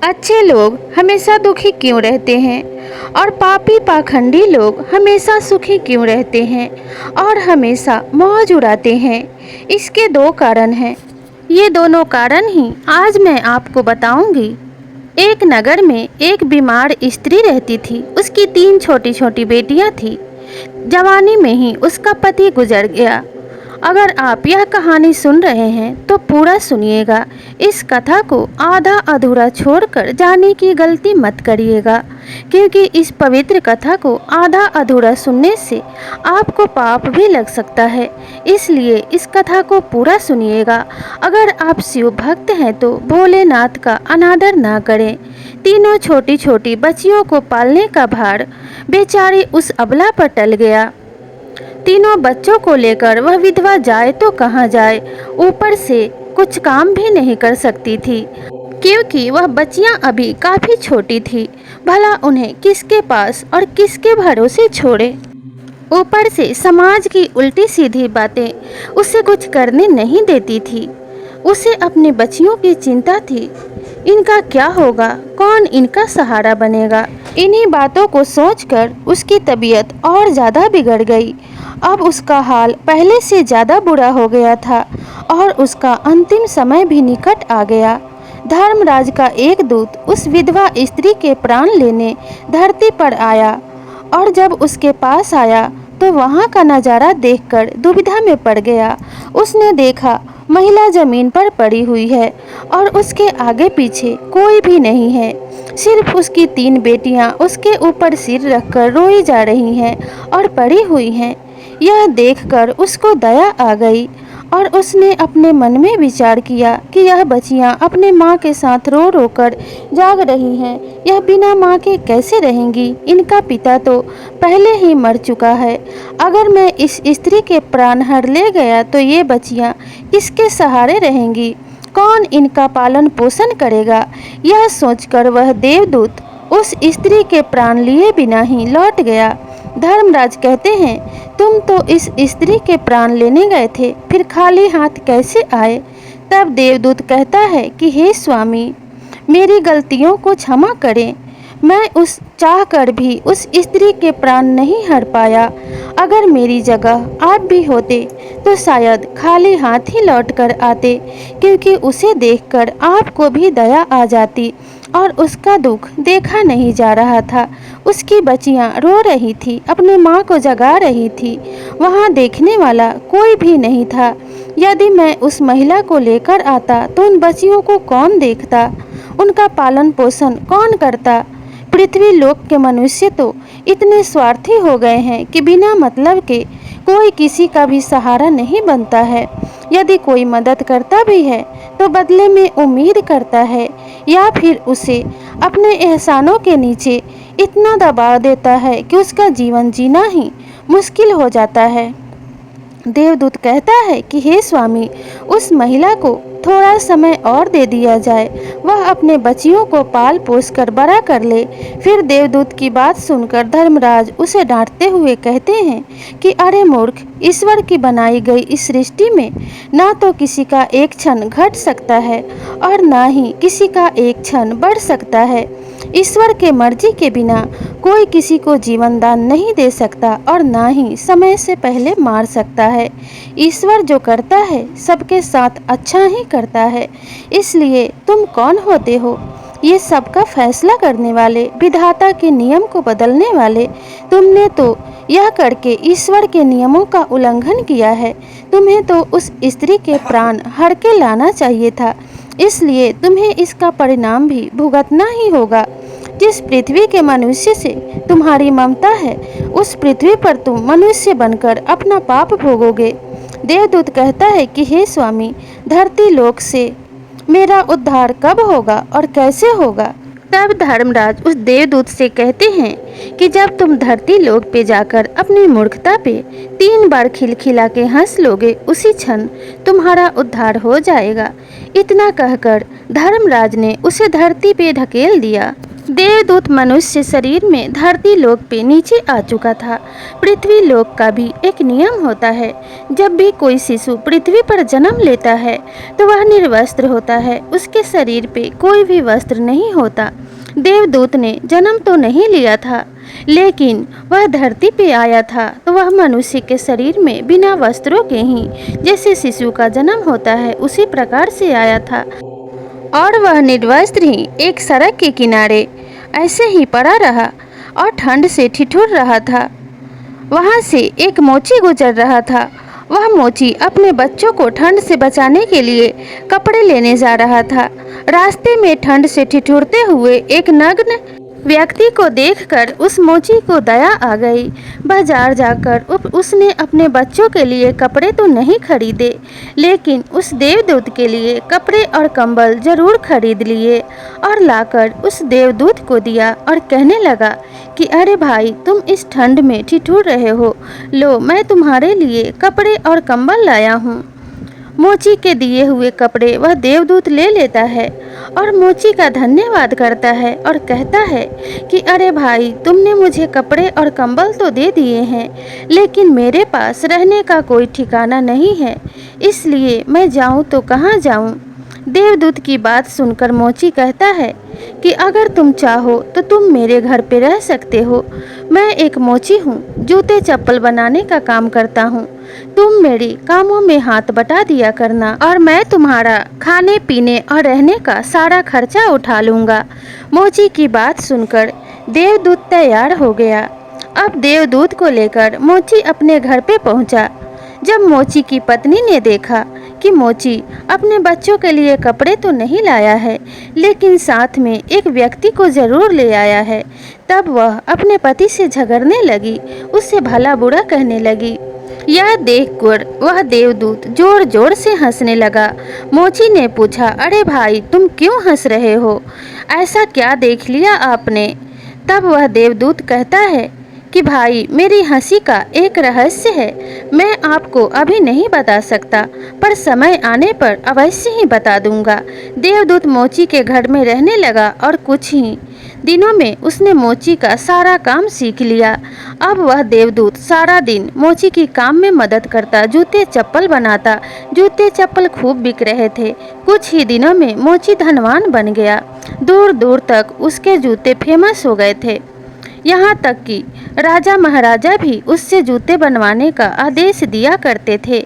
अच्छे लोग हमेशा दुखी क्यों रहते हैं और पापी पाखंडी लोग हमेशा सुखी क्यों रहते हैं और हमेशा मौज उड़ाते हैं? इसके दो कारण हैं। ये दोनों कारण ही आज मैं आपको बताऊंगी। एक नगर में एक बीमार स्त्री रहती थी। उसकी 3 छोटी छोटी बेटियां थी। जवानी में ही उसका पति गुजर गया। अगर आप यह कहानी सुन रहे हैं तो पूरा सुनिएगा। इस कथा को आधा अधूरा छोड़कर जाने की गलती मत करिएगा, क्योंकि इस पवित्र कथा को आधा अधूरा सुनने से आपको पाप भी लग सकता है। इसलिए इस कथा को पूरा सुनिएगा। अगर आप शिव भक्त हैं तो भोलेनाथ का अनादर ना करें। तीनों छोटी छोटी बच्चियों को पालने का भार बेचारी उस अबला पर टल गया। तीनों बच्चों को लेकर वह विधवा जाए तो कहाँ जाए, ऊपर से कुछ काम भी नहीं कर सकती थी, क्योंकि वह बच्चियां अभी काफी छोटी थी। भला उन्हें किसके पास और किसके भरोसे छोड़े। ऊपर से समाज की उल्टी सीधी बातें उसे कुछ करने नहीं देती थी। उसे अपनी बच्चियों की चिंता थी। इनका क्या होगा, कौन इनका सहारा बनेगा। इन्हीं बातों को सोचकर उसकी तबीयत और ज़्यादा बिगड़ गई। अब उसका हाल पहले से ज़्यादा बुरा हो गया था और उसका अंतिम समय भी निकट आ गया। धर्मराज का एक दूत उस विधवा स्त्री के प्राण लेने धरती पर आया, और जब उसके पास आया तो वहाँ का नज़ारा देखकर दुविधा में पड़ गया। उसने देखा महिला जमीन पर पड़ी हुई है और उसके आगे पीछे कोई भी नहीं है। सिर्फ उसकी 3 बेटियां उसके ऊपर सिर रखकर रोई जा रही हैं और पड़ी हुई हैं। यह देखकर उसको दया आ गई और उसने अपने मन में विचार किया कि यह बच्चियां अपने माँ के साथ रो रो कर जाग रही हैं। यह बिना माँ के कैसे रहेंगी? इनका पिता तो पहले ही मर चुका है। अगर मैं इस स्त्री के प्राण हर ले गया तो ये बच्चियां किसके सहारे रहेंगी? कौन इनका पालन पोषण करेगा? यह सोचकर वह देवदूत उस स्त्री के प्राण लिए बिना ही लौट गया। धर्मराज कहते हैं, तुम तो इस स्त्री के प्राण लेने गए थे, फिर खाली हाथ कैसे आए? तब देवदूत कहता है कि हे स्वामी, मेरी गलतियों को क्षमा करें। मैं उस चाह कर भी उस स्त्री के प्राण नहीं हर पाया। अगर मेरी जगह आप भी होते तो शायद खाली हाथ ही लौट कर आते, क्योंकि उसे देखकर आपको भी दया आ जाती और उसका दुख देखा नहीं जा रहा था। उसकी बच्चियां रो रही थी, अपने माँ को जगा रही थी। वहाँ देखने वाला कोई भी नहीं था। यदि मैं उस महिला को लेकर आता तो उन बच्चियों को कौन देखता? उनका पालन पोषण कौन करता? पृथ्वी लोक के मनुष्य तो इतने स्वार्थी हो गए हैं कि बिना मतलब के कोई किसी का भी सहारा नहीं बनता है। यदि कोई मदद करता भी है तो बदले में उम्मीद करता है, या फिर उसे अपने एहसानों के नीचे इतना दबा देता है कि उसका जीवन जीना ही मुश्किल हो जाता है। देवदूत कहता है कि हे स्वामी, उस महिला को थोड़ा समय और दे दिया जाए, वह अपने बच्चियों को पाल पोस कर बड़ा कर ले। फिर देवदूत की बात सुनकर धर्मराज उसे डांटते हुए कहते हैं कि अरे मूर्ख, ईश्वर की बनाई इस सृष्टि में ना तो किसी का एक क्षण घट सकता है और ना ही किसी का एक क्षण बढ़ सकता है। ईश्वर के मर्जी के बिना कोई किसी को जीवन दान नहीं दे सकता और ना ही समय से पहले मार सकता है। ईश्वर जो करता है सबके साथ अच्छा ही करता है। इसलिए तुम कौन होते हो ये सबका फैसला करने वाले, विधाता के नियम को बदलने वाले? तुमने तो यह करके ईश्वर के नियमों का उल्लंघन किया है। तुम्हें तो उस स्त्री के प्राण हर के लाना चाहिए था, इसलिए तुम्हें इसका परिणाम भी भुगतना ही होगा। जिस पृथ्वी के मनुष्य से तुम्हारी ममता है, उस पृथ्वी पर तुम मनुष्य बनकर अपना पाप भोगोगे। देवदूत कहता है कि हे स्वामी, धरती लोक से मेरा उद्धार कब होगा और कैसे होगा? तब धर्मराज उस देवदूत से कहते हैं कि जब तुम धरती लोक पे जाकर अपनी मूर्खता पे 3 बार खिलखिला के हंस लोगे, उसी क्षण तुम्हारा उद्धार हो जाएगा। इतना कहकर धर्मराज ने उसे धरती पे ढकेल दिया। देवदूत मनुष्य शरीर में धरती लोक पे नीचे आ चुका था। पृथ्वी लोक का भी एक नियम होता है। जब भी कोई शिशु पृथ्वी पर जन्म लेता है तो वह निर्वस्त्र होता है, उसके शरीर पे कोई भी वस्त्र नहीं होता। देवदूत ने जन्म तो नहीं लिया था, लेकिन वह धरती पे आया था तो वह मनुष्य के शरीर में बिना वस्त्रों के ही जैसे शिशु का जन्म होता है उसी प्रकार से आया था। और वह निर्वस्त्र ही एक सड़क के किनारे ऐसे ही पड़ा रहा और ठंड से ठिठुर रहा था। वहाँ से एक मोची गुजर रहा था। वह मोची अपने बच्चों को ठंड से बचाने के लिए कपड़े लेने जा रहा था। रास्ते में ठंड से ठिठुरते हुए एक नग्न व्यक्ति को देखकर उस मोची को दया आ गई। बाजार जाकर उसने अपने बच्चों के लिए कपड़े तो नहीं खरीदे, लेकिन उस देवदूत के लिए कपड़े और कंबल जरूर खरीद लिए और लाकर उस देवदूत को दिया और कहने लगा कि अरे भाई, तुम इस ठंड में ठिठुर रहे हो, लो मैं तुम्हारे लिए कपड़े और कंबल लाया हूँ। मोची के दिए हुए कपड़े वह देवदूत ले लेता है और मोची का धन्यवाद करता है और कहता है कि अरे भाई, तुमने मुझे कपड़े और कंबल तो दे दिए हैं, लेकिन मेरे पास रहने का कोई ठिकाना नहीं है, इसलिए मैं जाऊं तो कहाँ जाऊं। देवदूत की बात सुनकर मोची कहता है कि अगर तुम चाहो तो तुम मेरे घर पे रह सकते हो। मैं एक मोची हूँ, जूते चप्पल बनाने का काम करता हूँ। तुम मेरी कामों में हाथ बटा दिया करना और मैं तुम्हारा खाने पीने और रहने का सारा खर्चा उठा लूँगा। मोची की बात सुनकर देवदूत तैयार हो गया। अब देवदूत को लेकर मोची अपने घर पे पहुँचा। जब मोची की पत्नी ने देखा कि मोची अपने बच्चों के लिए कपड़े तो नहीं लाया है, लेकिन साथ में एक व्यक्ति को ज़रूर ले आया है, तब वह अपने पति से झगड़ने लगी, उससे भला बुरा कहने लगी। यह देखकर वह देवदूत जोर जोर से हंसने लगा। मोची ने पूछा, अरे भाई, तुम क्यों हंस रहे हो? ऐसा क्या देख लिया आपने? तब वह देवदूत कहता है कि भाई, मेरी हंसी का एक रहस्य है, मैं आपको अभी नहीं बता सकता, पर समय आने पर अवश्य ही बता दूंगा। देवदूत मोची के घर में रहने लगा और कुछ ही दिनों में उसने मोची का सारा काम सीख लिया। अब वह देवदूत सारा दिन मोची की काम में मदद करता, जूते चप्पल बनाता। जूते चप्पल खूब बिक रहे थे। कुछ ही दिनों में मोची धनवान बन गया। दूर दूर तक उसके जूते फेमस हो गए थे, यहाँ तक कि राजा महाराजा भी उससे जूते बनवाने का आदेश दिया करते थे।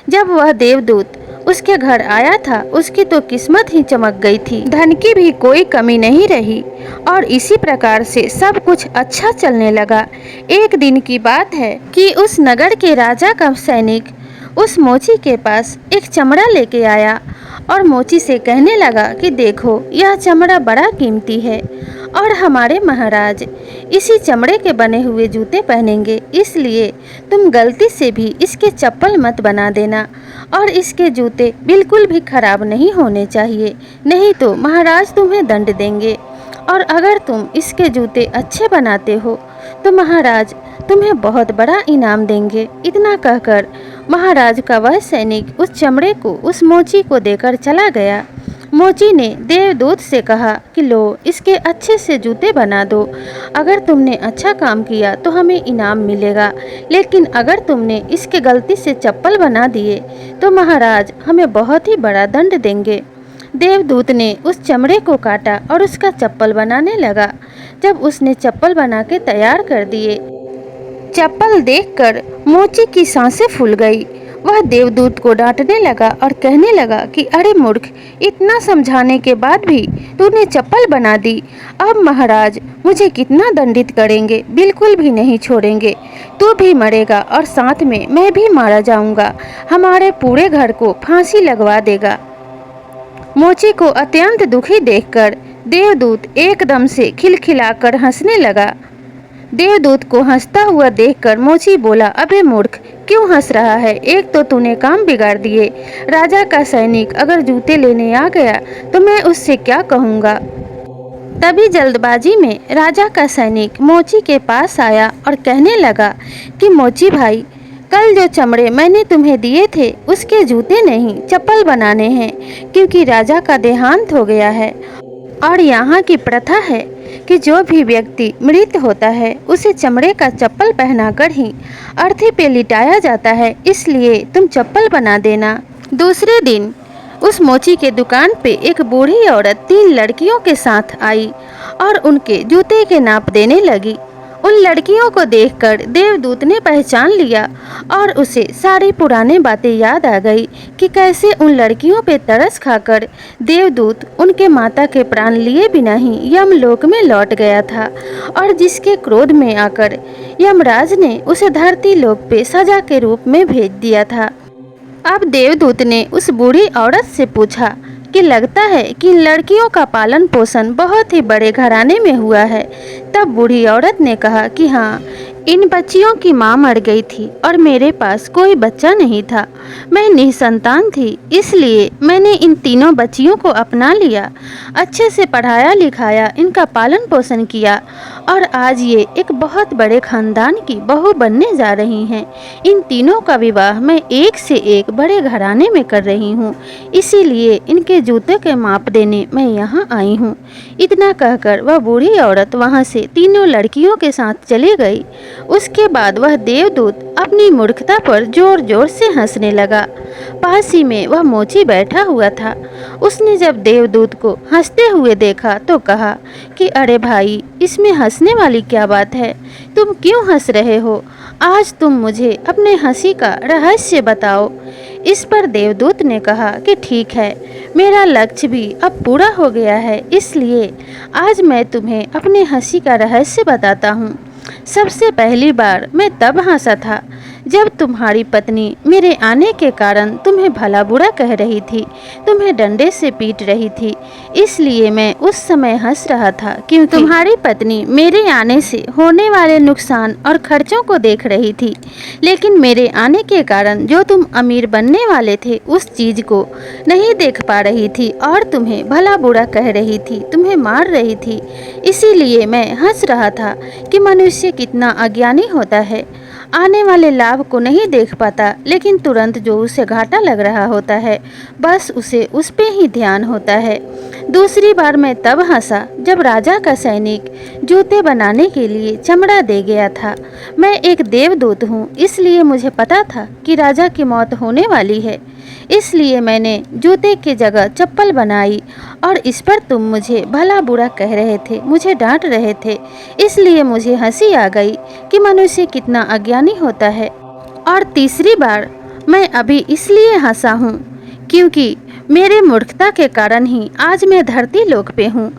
जब वह देवदूत उसके घर आया था, उसकी तो किस्मत ही चमक गई थी। धन की भी कोई कमी नहीं रही और इसी प्रकार से सब कुछ अच्छा चलने लगा। एक दिन की बात है कि उस नगर के राजा का सैनिक उस मोची के पास एक चमड़ा लेके आया और मोची से कहने लगा कि देखो, यह चमड़ा बड़ा कीमती है और हमारे महाराज इसी चमड़े के बने हुए जूते पहनेंगे, इसलिए तुम गलती से भी इसके चप्पल मत बना देना और इसके जूते बिल्कुल भी खराब नहीं होने चाहिए, नहीं तो महाराज तुम्हें दंड देंगे। और अगर तुम इसके जूते अच्छे बनाते हो तो महाराज तुम्हें बहुत बड़ा इनाम देंगे। इतना कहकर महाराज का वह सैनिक उस चमड़े को उस मोची को देकर चला गया। मोची ने देवदूत से कहा कि लो, इसके अच्छे से जूते बना दो। अगर तुमने अच्छा काम किया तो हमें इनाम मिलेगा, लेकिन अगर तुमने इसके गलती से चप्पल बना दिए तो महाराज हमें बहुत ही बड़ा दंड देंगे। देवदूत ने उस चमड़े को काटा और उसका चप्पल बनाने लगा। जब उसने चप्पल बना के तैयार कर दिए, चप्पल देखकर मोची की सांसें फूल गई। वह देवदूत को डांटने लगा और कहने लगा कि अरे मूर्ख, इतना समझाने के बाद भी तूने चप्पल बना दी। अब महाराज मुझे कितना दंडित करेंगे, बिल्कुल भी नहीं छोड़ेंगे। तू भी मरेगा और साथ में मैं भी मारा जाऊंगा। हमारे पूरे घर को फांसी लगवा देगा। मोची को अत्यंत दुखी देखकर देवदूत एकदम से खिलखिलाकर हंसने लगा। देवदूत को हंसता हुआ देखकर मोची बोला, अबे मूर्ख, क्यों हंस रहा है? एक तो तूने काम बिगाड़ दिए। राजा का सैनिक अगर जूते लेने आ गया तो मैं उससे क्या कहूँगा। तभी जल्दबाजी में राजा का सैनिक मोची के पास आया और कहने लगा कि मोची भाई, कल जो चमड़े मैंने तुम्हें दिए थे उसके जूते नहीं चप्पल बनाने हैं, क्योंकि राजा का देहांत हो गया है और यहाँ की प्रथा है कि जो भी व्यक्ति मृत होता है उसे चमड़े का चप्पल पहनाकर ही अर्थी पे लिटाया जाता है, इसलिए तुम चप्पल बना देना। दूसरे दिन उस मोची के दुकान पे एक बूढ़ी औरत 3 लड़कियों के साथ आई और उनके जूते के नाप देने लगी। उन लड़कियों को देखकर देवदूत ने पहचान लिया और उसे सारी पुरानी बातें याद आ गई कि कैसे उन लड़कियों पे तरस खाकर देवदूत उनके माता के प्राण लिए बिना ही यमलोक में लौट गया था और जिसके क्रोध में आकर यमराज ने उसे धरती लोक पे सजा के रूप में भेज दिया था। अब देवदूत ने उस बूढ़ी औरत से पूछा कि लगता है कि इन लड़कियों का पालन पोषण बहुत ही बड़े घराने में हुआ है। तब बूढ़ी औरत ने कहा कि हाँ, इन बच्चियों की माँ मर गई थी और मेरे पास कोई बच्चा नहीं था। मैं निसंतान थी, इसलिए मैंने इन तीनों बच्चियों को अपना लिया, अच्छे से पढ़ाया लिखाया, इनका पालन पोषण किया और आज ये एक बहुत बड़े खानदान की बहू बनने जा रही हैं। इन तीनों का विवाह मैं एक से एक बड़े घराने में कर रही हूँ, इसीलिए इनके जूते के माप देने मैं यहाँ आई हूँ। इतना कहकर वह बूढ़ी औरत वहाँ से तीनों लड़कियों के साथ चली गई। उसके बाद वह देवदूत अपनी मूर्खता पर जोर जोर से हंसने लगा। पास ही में वह मोची बैठा हुआ था। उसने जब देवदूत को हंसते हुए देखा तो कहा कि अरे भाई, इसमें हंसने वाली क्या बात है? तुम क्यों हंस रहे हो? आज तुम मुझे अपने हंसी का रहस्य बताओ। इस पर देवदूत ने कहा कि ठीक है, मेरा लक्ष्य भी अब पूरा हो गया है, इसलिए आज मैं तुम्हें अपने हंसी का रहस्य बताता हूँ। सबसे पहली बार मैं तब हंसा था जब तुम्हारी पत्नी मेरे आने के कारण तुम्हें भला बुरा कह रही थी, तुम्हें डंडे से पीट रही थी। इसलिए मैं उस समय हंस रहा था क्योंकि तुम्हारी पत्नी मेरे आने से होने वाले नुकसान और खर्चों को देख रही थी, लेकिन मेरे आने के कारण जो तुम अमीर बनने वाले थे उस चीज को नहीं देख पा रही थी और तुम्हें भला बुरा कह रही थी, तुम्हें मार रही थी। इसीलिए मैं हंस रहा था कि मनुष्य कितना अज्ञानी होता है, आने वाले लाभ को नहीं देख पाता, लेकिन तुरंत जो उसे घाटा लग रहा होता है बस उसे उस पे ही ध्यान होता है। दूसरी बार मैं तब हंसा जब राजा का सैनिक जूते बनाने के लिए चमड़ा दे गया था। मैं एक देवदूत हूँ, इसलिए मुझे पता था कि राजा की मौत होने वाली है, इसलिए मैंने जूते की जगह चप्पल बनाई और इस पर तुम मुझे भला बुरा कह रहे थे, मुझे डांट रहे थे, इसलिए मुझे हंसी आ गई कि मनुष्य कितना अज्ञानी होता है। और तीसरी बार मैं अभी इसलिए हंसा हूँ क्योंकि मेरे मूर्खता के कारण ही आज मैं धरती लोक पे हूँ,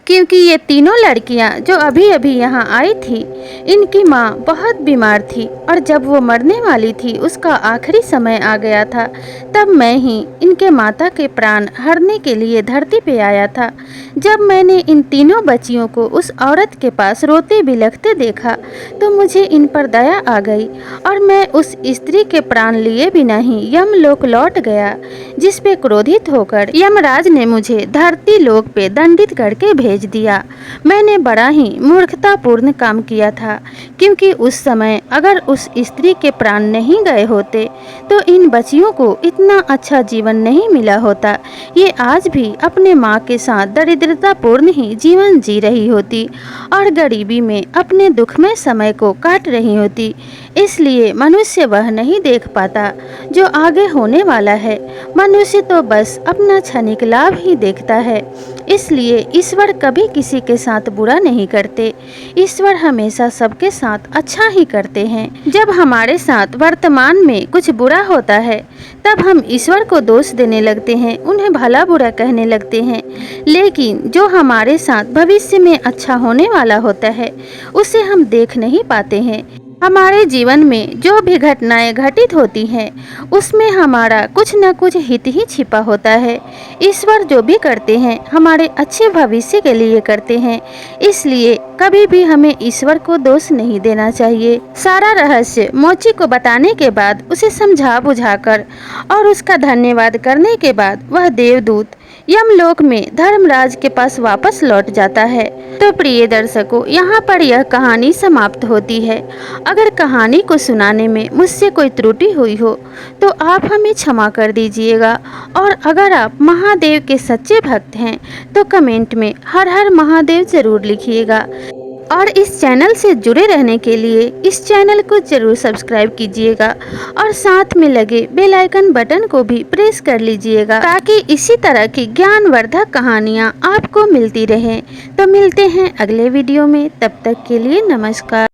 क्योंकि ये तीनों लड़कियां जो अभी अभी यहाँ आई थी, इनकी माँ बहुत बीमार थी और जब वो मरने वाली थी, उसका आखिरी समय आ गया था, तब मैं ही इनके माता के प्राण हरने के लिए धरती पे आया था। जब मैंने इन तीनों बच्चियों को उस औरत के पास रोते बिलखते देखा तो मुझे इन पर दया आ गई और मैं उस स्त्री के प्राण लिए बिना ही यमलोक लौट गया, जिस पे क्रोधित होकर यमराज ने मुझे धरती लोक पे दंडित करके भेज दिया। मैंने बड़ा ही मूर्खतापूर्ण काम किया था, क्योंकि उस समय अगर उस स्त्री के प्राण नहीं गए होते तो इन बच्चियों को इतना अच्छा जीवन नहीं मिला होता। ये आज भी अपने माँ के साथ दरिद्रतापूर्ण ही जीवन जी रही होती और गरीबी में अपने दुखमय समय को काट रही होती। इसलिए मनुष्य वह नहीं देख पाता जो आगे होने वाला है। मनुष्य तो बस अपना क्षणिक लाभ ही देखता है। इसलिए ईश्वर कभी किसी के साथ बुरा नहीं करते। ईश्वर हमेशा सबके साथ अच्छा ही करते हैं। जब हमारे साथ वर्तमान में कुछ बुरा होता है तब हम ईश्वर को दोष देने लगते हैं, उन्हें भला बुरा कहने लगते हैं, लेकिन जो हमारे साथ भविष्य में अच्छा होने वाला होता है उसे हम देख नहीं पाते हैं। हमारे जीवन में जो भी घटनाएं घटित होती हैं उसमें हमारा कुछ न कुछ हित ही छिपा होता है। ईश्वर जो भी करते हैं हमारे अच्छे भविष्य के लिए करते हैं, इसलिए कभी भी हमें ईश्वर को दोष नहीं देना चाहिए। सारा रहस्य मोची को बताने के बाद, उसे समझा बुझाकर और उसका धन्यवाद करने के बाद वह देवदूत यमलोक में धर्मराज के पास वापस लौट जाता है। तो प्रिय दर्शकों, यहाँ पर यह कहानी समाप्त होती है। अगर कहानी को सुनाने में मुझसे कोई त्रुटि हुई हो तो आप हमें क्षमा कर दीजिएगा। और अगर आप महादेव के सच्चे भक्त हैं तो कमेंट में हर हर महादेव जरूर लिखिएगा। और इस चैनल से जुड़े रहने के लिए इस चैनल को जरूर सब्सक्राइब कीजिएगा और साथ में लगे बेल आइकन बटन को भी प्रेस कर लीजिएगा, ताकि इसी तरह की ज्ञानवर्धक कहानियाँ आपको मिलती रहें। तो मिलते हैं अगले वीडियो में, तब तक के लिए नमस्कार।